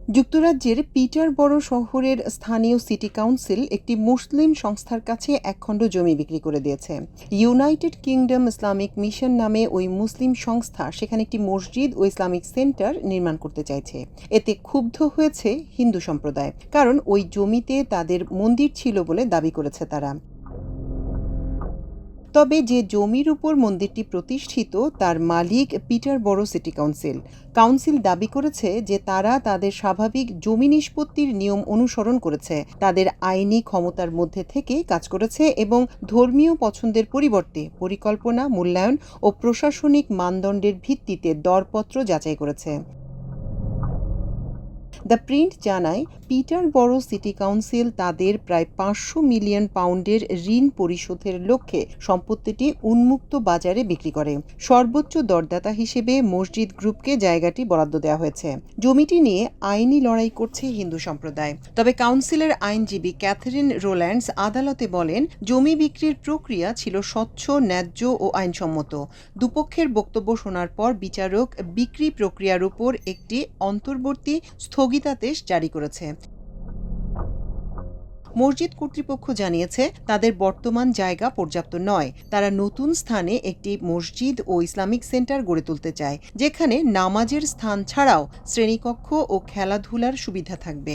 যুক্তরাজ্যের পিটারবরো শহরের স্থানীয় সিটি কাউন্সিল একটি মুসলিম সংস্থার কাছে একখণ্ড জমি বিক্রি করে দিয়েছে। ইউনাইটেড কিংডম ইসলামিক মিশন নামে ওই মুসলিম সংস্থা সেখানে একটি মসজিদ ও ইসলামিক সেন্টার নির্মাণ করতে চাইছে। এতে ক্ষুব্ধ হয়েছে হিন্দু সম্প্রদায়, কারণ ওই জমিতে তাদের মন্দির ছিল বলে দাবি করেছে তারা। তবে যে জমির উপর মন্দিরটি প্রতিষ্ঠিত তার মালিক পিটারবরো সিটি কাউন্সিল। কাউন্সিল দাবি করেছে যে তারা তাদের স্বাভাবিক জমি নিষ্পত্তির নিয়ম অনুসরণ করেছে, তাদের আইনি ক্ষমতার মধ্যে থেকে কাজ করেছে এবং ধর্মীয় পছন্দের পরিবর্তে পরিকল্পনা, মূল্যায়ন ও প্রশাসনিক মানদণ্ডের ভিত্তিতে দরপত্র যাচাই করেছে। দ্য প্রিন্ট জানায়, পিটারবরো সিটি কাউন্সিল তাদের প্রায় ৫০০ মিলিয়ন পাউন্ডের ঋণ পরিশোধের লক্ষ্যে সম্পত্তিটি উন্মুক্ত বাজারে বিক্রি করে। সর্বোচ্চ দরদাতা হিসেবে মসজিদ গ্রুপকে জায়গাটি বরাদ্দ দেওয়া হয়েছে। জমিটি নিয়ে আইনি লড়াই করছে হিন্দু সম্প্রদায়। তবে কাউন্সিলের আইনজীবী ক্যাথরিন রোল্যান্ডস আদালতে বলেন, জমি বিক্রির প্রক্রিয়া ছিল স্বচ্ছ, ন্যায্য ও আইনসম্মত। দুপক্ষের বক্তব্য শোনার পর বিচারক বিক্রি প্রক্রিয়ার উপর একটি অন্তর্বর্তী স্থগিতাদেশ জারি করেছে। মসজিদ কর্তৃপক্ষ জানিয়েছে তাদের বর্তমান জায়গা পর্যাপ্ত নয়। তারা নতুন স্থানে একটি মসজিদ ও ইসলামিক সেন্টার গড়ে তুলতে চায়, যেখানে নামাজের স্থান ছাড়াও শ্রেণীকক্ষ ও খেলাধুলার সুবিধা থাকবে।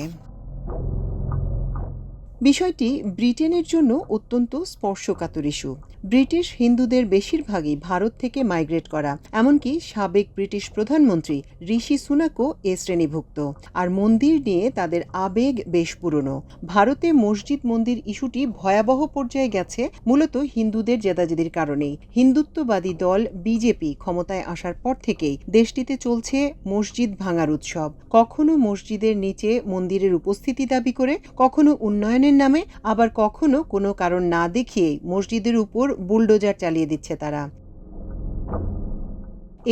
বিষয়টি ব্রিটেনের জন্য অত্যন্ত স্পর্শকাতর ইস্যু। ব্রিটিশ হিন্দুদের বেশিরভাগই ভারত থেকে মাইগ্রেট করা, এমনকি সাবেক ব্রিটিশ প্রধানমন্ত্রী ঋষি সুনাকও এ শ্রেণীভুক্ত। আর মন্দির নিয়ে তাদের আবেগ বেশ পুরনো। ভারতে মসজিদ মন্দির ইস্যুটি ভয়াবহ পর্যায়ে গেছে মূলত হিন্দুদের জেদাজেদির কারণেই। হিন্দুত্ববাদী দল বিজেপি ক্ষমতায় আসার পর থেকেই দেশটিতে চলছে মসজিদ ভাঙার উৎসব। কখনো মসজিদের নিচে মন্দিরের উপস্থিতি দাবি করে, কখনো উন্নয়নের নামে, আবার কখনো কোনো কারণ না দেখিয়ে মসজিদের উপর বুলডোজার চালিয়ে দিচ্ছে তারা।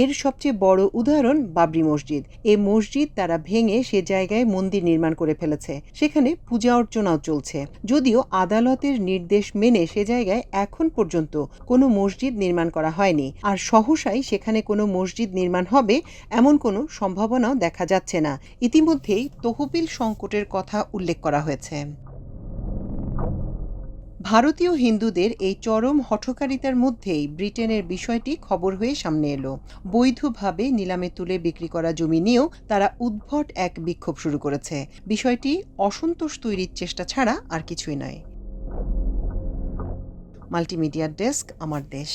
এর সবচেয়ে বড় উদাহরণ বাবরি মসজিদ। এই মসজিদ তারা ভেঙে সে জায়গায় মন্দির নির্মাণ করে ফেলেছে। সেখানে পূজা অর্চনাও চলছে, যদিও আদালতের নির্দেশ মেনে সে জায়গায় এখন পর্যন্ত কোনো মসজিদ নির্মাণ করা হয়নি। আর সহসাই সেখানে কোনো মসজিদ নির্মাণ হবে এমন কোনো সম্ভাবনাও দেখা যাচ্ছে না। ইতিমধ্যেই তহবিল সংকটের কথা উল্লেখ করা হয়েছে। ভারতীয় হিন্দুদের এই চরম হঠকারিতার মধ্যেই ব্রিটেনের বিষয়টি খবর হয়ে সামনে এলো। বৈধভাবে নিলামে তুলে বিক্রি করা জমি নিয়েও তারা উদ্ভট এক বিক্ষোভ শুরু করেছে। বিষয়টি অসন্তোষ তৈরির চেষ্টা ছাড়া আর কিছুই নয়। মাল্টিমিডিয়া ডেস্ক, আমার দেশ।